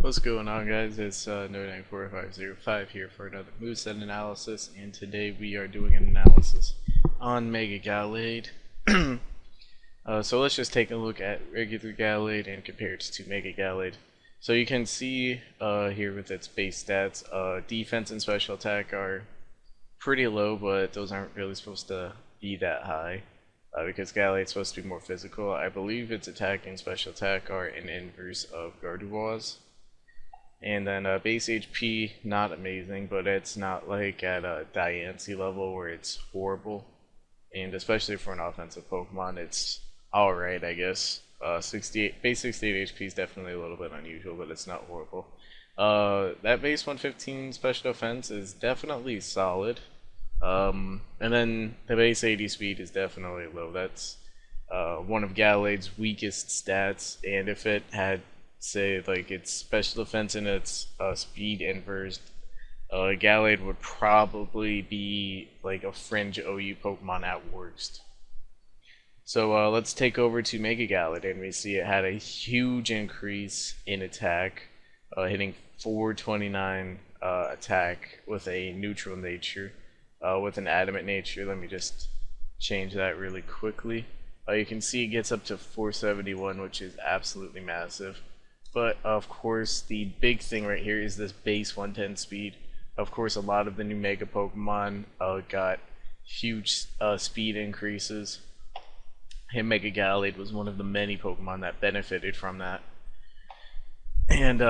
What's going on, guys? It's No94505 here for another Moveset analysis, and today we are doing an analysis on Mega Gallade. So let's just take a look at regular Gallade and compare it to Mega Gallade. So you can see here with its base stats, defense and special attack are pretty low, but those aren't really supposed to be that high. Because Gallade's supposed to be more physical. I believe its attack and special attack are an inverse of Gardevoir's. And then base HP, not amazing, but it's not like at a Diancie level where it's horrible. And especially for an offensive Pokemon, it's alright, I guess. Base 68 HP is definitely a little bit unusual, but it's not horrible. That base 115 special defense is definitely solid. And then the base 80 speed is definitely low. That's one of Gallade's weakest stats, and if it had, say, like its special defense and its speed inversed, Gallade would probably be like a fringe OU Pokemon at worst. So let's take over to Mega Gallade, and we see it had a huge increase in attack, hitting 429 attack with a neutral nature. With an adamant nature. Let me just change that really quickly. You can see it gets up to 471, which is absolutely massive. But of course, the big thing right here is this base 110 speed. Of course, a lot of the new Mega Pokemon got huge speed increases. And Mega Gallade was one of the many Pokemon that benefited from that. And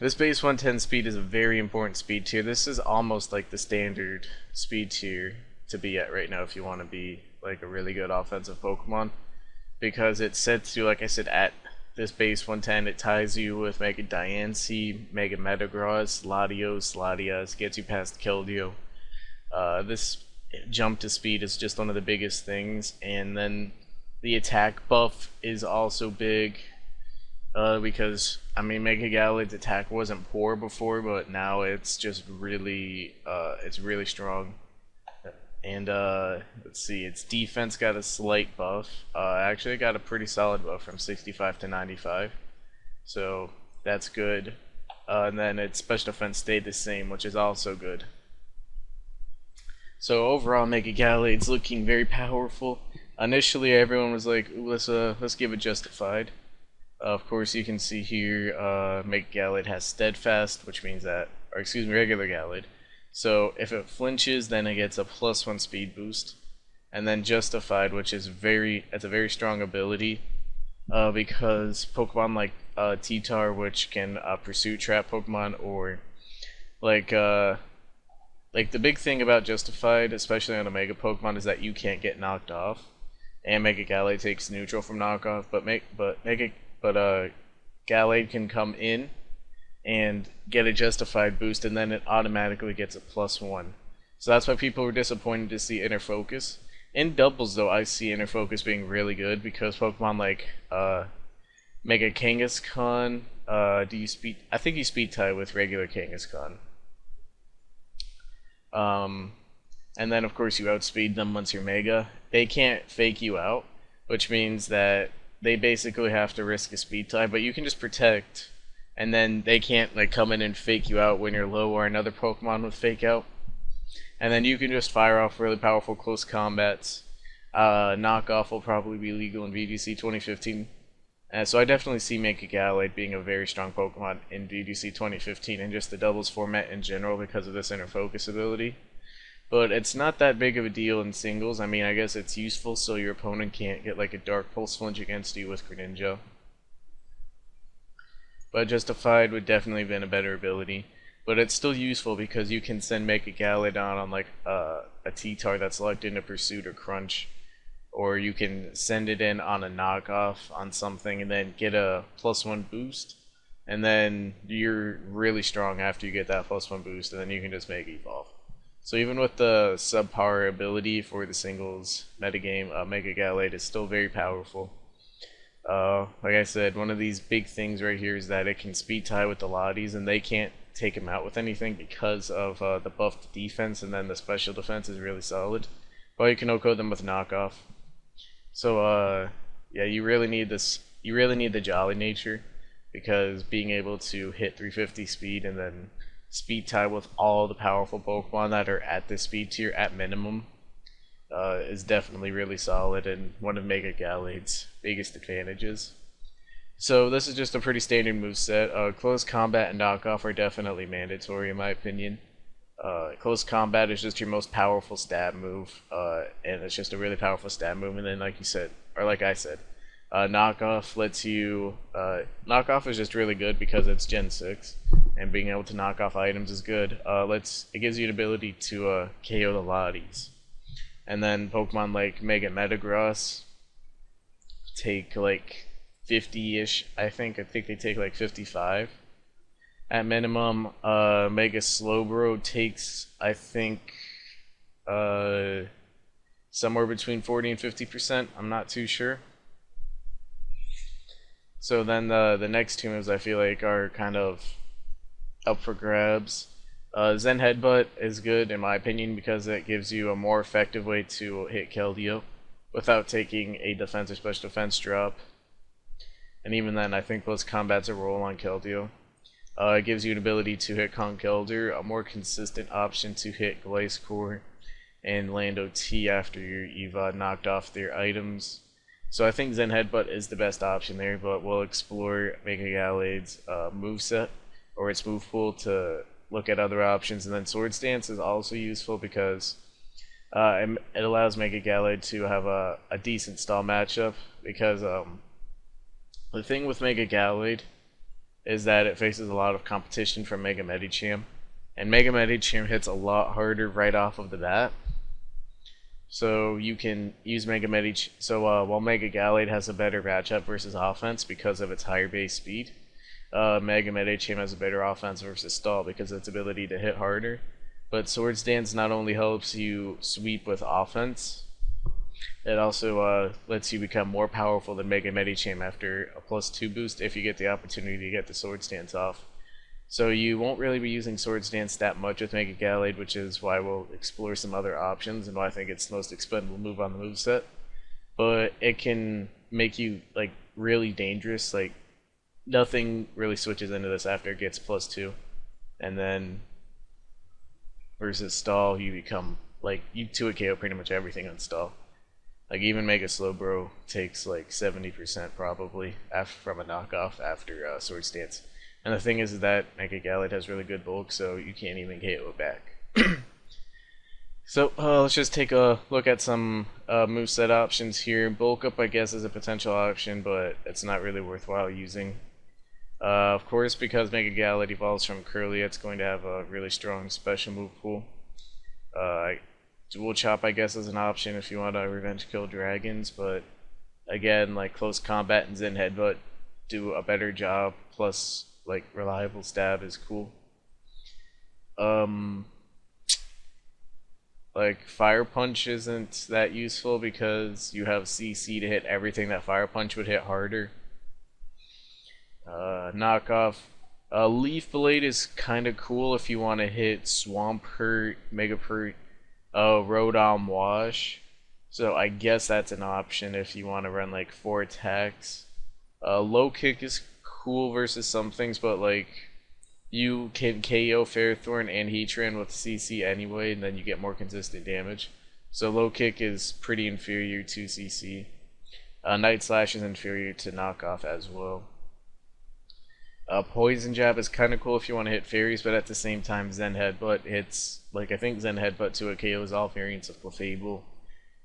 this base 110 speed is a very important speed tier. This is almost like the standard speed tier to be at right now if you want to be like a really good offensive Pokemon. Because it sets you, like I said, at this base 110. It ties you with Mega Diancie, Mega Metagross, Latios, Latias, gets you past Keldeo. This jump to speed is just one of the biggest things. And then the attack buff is also big. Because I mean, Mega Gallade's attack wasn't poor before, but now it's just really, it's really strong. And let's see, its defense got a slight buff. Actually, it got a pretty solid buff from 65 to 95, so that's good. And then its special defense stayed the same, which is also good. So overall, Mega Gallade's looking very powerful. Initially, everyone was like, let's give it Justified. Of course, you can see here, Mega Gallade has Steadfast, which means that, or excuse me, regular Gallade. So if it flinches, then it gets a +1 speed boost, and then Justified, which is it's a very strong ability, because Pokemon like T-Tar, which can Pursuit Trap Pokemon, or like the big thing about Justified, especially on a Mega Pokemon, is that you can't get knocked off, and Mega Gallade takes neutral from knockoff, but Gallade can come in and get a Justified boost, and then it automatically gets a +1. So that's why people were disappointed to see Inner Focus. In doubles, though, I see Inner Focus being really good because Pokemon like Mega Kangaskhan, I think you speed tie with regular Kangaskhan. And then of course you outspeed them once you're Mega. They can't fake you out, which means that they basically have to risk a speed tie, but you can just protect, and then they can't like come in and fake you out when you're low, or another Pokemon would fake out. And then you can just fire off really powerful close combats. Knockoff will probably be legal in VGC 2015. So I definitely see Mega Gallade being a very strong Pokemon in VGC 2015 and just the doubles format in general because of this Inner Focus ability. But it's not that big of a deal in singles. I mean, I guess it's useful so your opponent can't get like a Dark Pulse flinch against you with Greninja. But Justified would definitely have been a better ability. But it's still useful because you can send Mega Gallade on like a T-Tar that's locked into Pursuit or Crunch. Or you can send it in on a knockoff on something and then get a +1 boost. And then you're really strong after you get that +1 boost, and then you can just Mega Evolve. So even with the subpower ability for the singles metagame, Mega Gallade is still very powerful. Like I said, one of these big things right here is that it can speed tie with the Lotties, and they can't take him out with anything because of the buffed defense, and then the special defense is really solid. But you can OHKO them with knockoff. So yeah, you really need this. You really need the Jolly nature, because being able to hit 350 speed and then speed tie with all the powerful Pokemon that are at this speed tier at minimum is definitely really solid and one of Mega Gallade's biggest advantages. So this is just a pretty standard moveset. Close combat and knockoff are definitely mandatory in my opinion. Close combat is just your most powerful stab move, and it's just a really powerful stab move. And then, like I said, knockoff lets you. Knockoff is just really good because it's Gen 6, and being able to knock off items is good. It gives you an ability to KO the Lotties, and then Pokemon like Mega Metagross take like 50-ish. I think they take like 55. At minimum, Mega Slowbro takes, I think, somewhere between 40 and 50%. I'm not too sure. So then the next two moves I feel like are kind of up for grabs. Zen Headbutt is good in my opinion because it gives you a more effective way to hit Keldeo without taking a defense or special defense drop. And even then, I think close combat's a roll on Keldeo. It gives you an ability to hit Conkeldurr, a more consistent option to hit Gliscor and land OT after you've knocked off their items. So I think Zen Headbutt is the best option there, but we'll explore Mega Gallade's moveset or its move pool to look at other options. And then Swords Dance is also useful because it allows Mega Gallade to have a decent stall matchup because the thing with Mega Gallade is that it faces a lot of competition from Mega Medicham, and Mega Medicham hits a lot harder right off of the bat. So you can use Mega Medicham. So while Mega Gallade has a better matchup versus offense because of its higher base speed, Mega Medicham has a better offense versus stall because of its ability to hit harder. But Swords Dance not only helps you sweep with offense, it also lets you become more powerful than Mega Medicham after a +2 boost if you get the opportunity to get the Swords Dance off. So you won't really be using Swords Dance that much with Mega Gallade, which is why we'll explore some other options and why I think it's the most expendable move on the moveset. But it can make you like really dangerous. Like nothing really switches into this after it gets +2, and then versus stall you become like you 2 KO pretty much everything on stall. Like even Mega Slowbro takes like 70% probably from a knockoff after Swords Dance. And the thing is that Mega Gallade has really good bulk, so you can't even KO it back. So let's just take a look at some moveset options here. Bulk Up I guess is a potential option, but it's not really worthwhile using. Of course, because Mega Gallade evolves from Curly, it's going to have a really strong special move pool. Dual Chop I guess is an option if you want to revenge kill dragons, but again, like close combat and Zen Headbutt do a better job, plus like reliable stab is cool. Like Fire Punch isn't that useful because you have CC to hit everything that Fire Punch would hit harder. Knockoff Leaf Blade is kinda cool if you want to hit Swampert, Megapert, Rotom Wash. So I guess that's an option if you want to run like 4 attacks. Low Kick is cool versus some things, but like you can KO Ferrothorn and Heatran with CC anyway, and then you get more consistent damage. So Low Kick is pretty inferior to CC. Night Slash is inferior to Knockoff as well. Poison Jab is kind of cool if you want to hit fairies, but at the same time Zen Headbutt hits, like I think Zen Headbutt to a KO is all variants of Clefable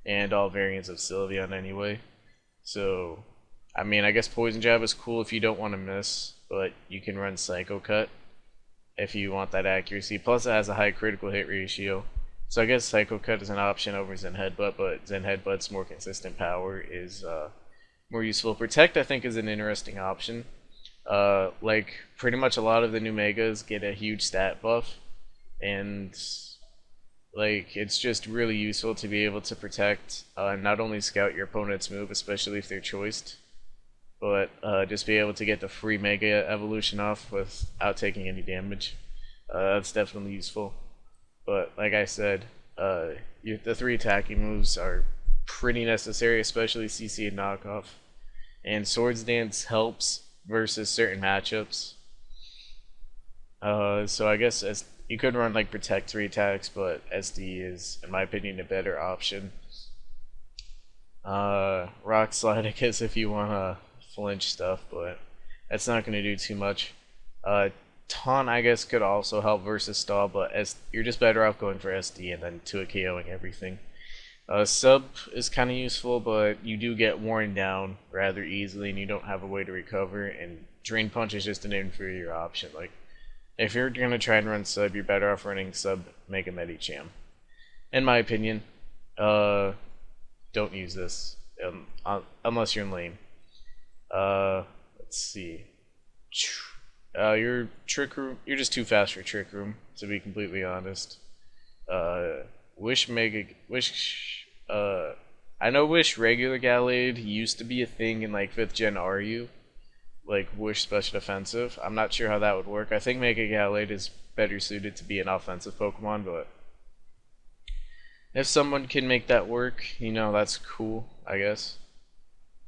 and all variants of Sylveon anyway. So, I mean, I guess Poison Jab is cool if you don't want to miss, but you can run Psycho Cut if you want that accuracy. Plus it has a high critical hit ratio. So I guess Psycho Cut is an option over Zen Headbutt, but Zen Headbutt's more consistent power is more useful. Protect I think is an interesting option. Like pretty much a lot of the new megas get a huge stat buff, and like it's just really useful to be able to protect not only scout your opponent's move, especially if they're choiced, but just be able to get the free mega evolution off without taking any damage. That's definitely useful. But like I said, the 3 attacking moves are pretty necessary, especially CC and Knockoff. And Swords Dance helps versus certain matchups. So I guess as you could run like Protect 3 attacks, but SD is, in my opinion, a better option. Rock Slide, I guess, if you want to flinch stuff, but that's not going to do too much. Taunt, I guess, could also help versus stall, but as you're just better off going for SD and then 2 KOing everything. Sub is kind of useful, but you do get worn down rather easily, and you don't have a way to recover. And Drain Punch is just an inferior option. Like, if you're gonna try and run sub, you're better off running sub Mega Medicham. In my opinion, don't use this unless you're in lane. Let's see. Your Trick Room, you're just too fast for Trick Room, to be completely honest. I know Wish regular Gallade used to be a thing in like 5th gen RU, like Wish special defensive. I'm not sure how that would work. I think Mega Gallade is better suited to be an offensive Pokemon, but if someone can make that work, you know, that's cool, I guess.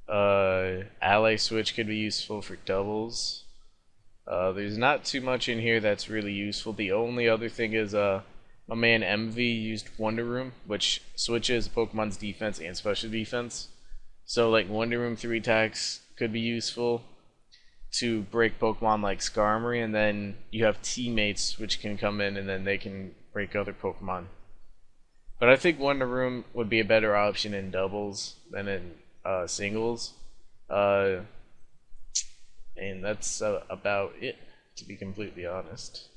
Ally Switch could be useful for doubles. There's not too much in here that's really useful. The only other thing is my man MV used Wonder Room, which switches Pokemon's defense and special defense. So like Wonder Room 3 attacks could be useful to break Pokemon like Skarmory, and then you have teammates which can come in and then they can break other Pokemon. But I think Wonder Room would be a better option in doubles than in singles. And that's about it, to be completely honest.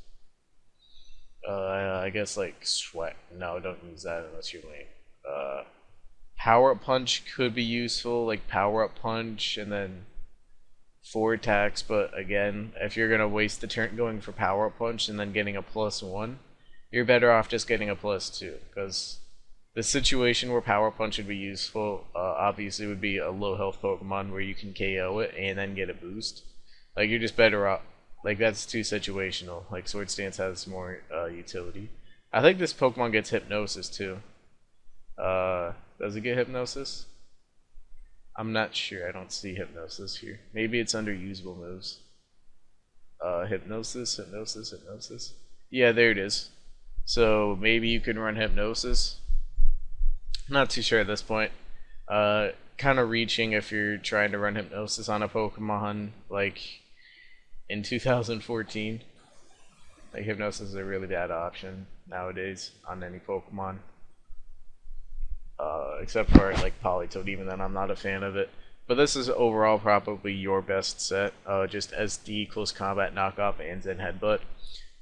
I guess like Sweat. No, don't use that unless you're lame. Power Up Punch could be useful, like Power Up Punch and then 4 attacks, but again, if you're gonna waste the turn going for Power Up Punch and then getting a +1, you're better off just getting a +2, because the situation where Power Punch would be useful, obviously, would be a low health Pokemon where you can KO it and then get a boost. Like, you're just better off. Like, that's too situational. Like, Swords Dance has more utility. I think this Pokemon gets Hypnosis too. Does it get Hypnosis? I'm not sure. I don't see Hypnosis here. Maybe it's under usable moves. Hypnosis. Yeah, there it is. So maybe you can run Hypnosis. Not too sure at this point. Kind of reaching if you're trying to run Hypnosis on a Pokemon like in 2014. Like, Hypnosis is a really bad option nowadays on any Pokemon. Except for like Politoed, even then I'm not a fan of it. But this is overall probably your best set, just SD, Close Combat, Knockoff, and Zen Headbutt.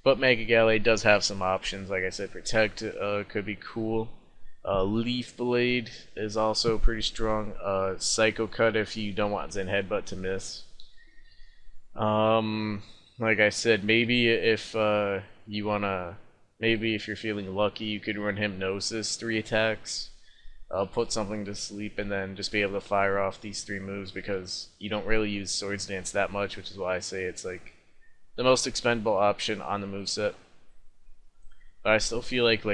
But Mega Gallade does have some options. Like I said, Protect could be cool. Leaf Blade is also pretty strong. Psycho Cut if you don't want Zen Headbutt to miss. Like I said, maybe if you wanna, maybe if you're feeling lucky, you could run Hypnosis 3 attacks. Put something to sleep and then just be able to fire off these 3 moves, because you don't really use Swords Dance that much, which is why I say it's like the most expendable option on the moveset. But I still feel like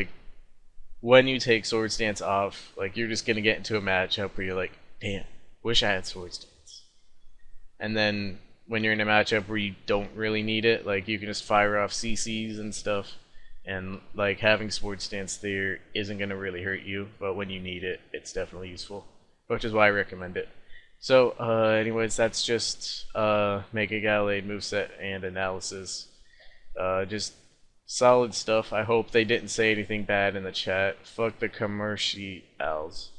when you take Swords Dance off, like, you're just gonna get into a matchup where you're like, damn, wish I had Swords Dance. And then when you're in a matchup where you don't really need it, like, you can just fire off CCs and stuff, and like having Swords Dance there isn't gonna really hurt you, but when you need it, it's definitely useful, which is why I recommend it. So anyways, that's just Mega Gallade moveset and analysis. Just solid stuff. I hope they didn't say anything bad in the chat. Fuck the commercials.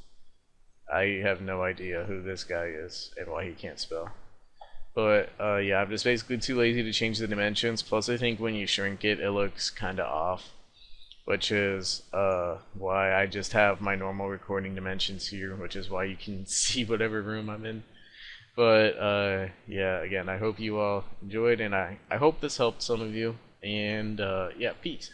I have no idea who this guy is and why he can't spell. But yeah, I'm just basically too lazy to change the dimensions. Plus, I think when you shrink it, it looks kind of off, which is why I just have my normal recording dimensions here, which is why you can see whatever room I'm in. But yeah, again, I hope you all enjoyed, and I hope this helped some of you. And yeah, peace.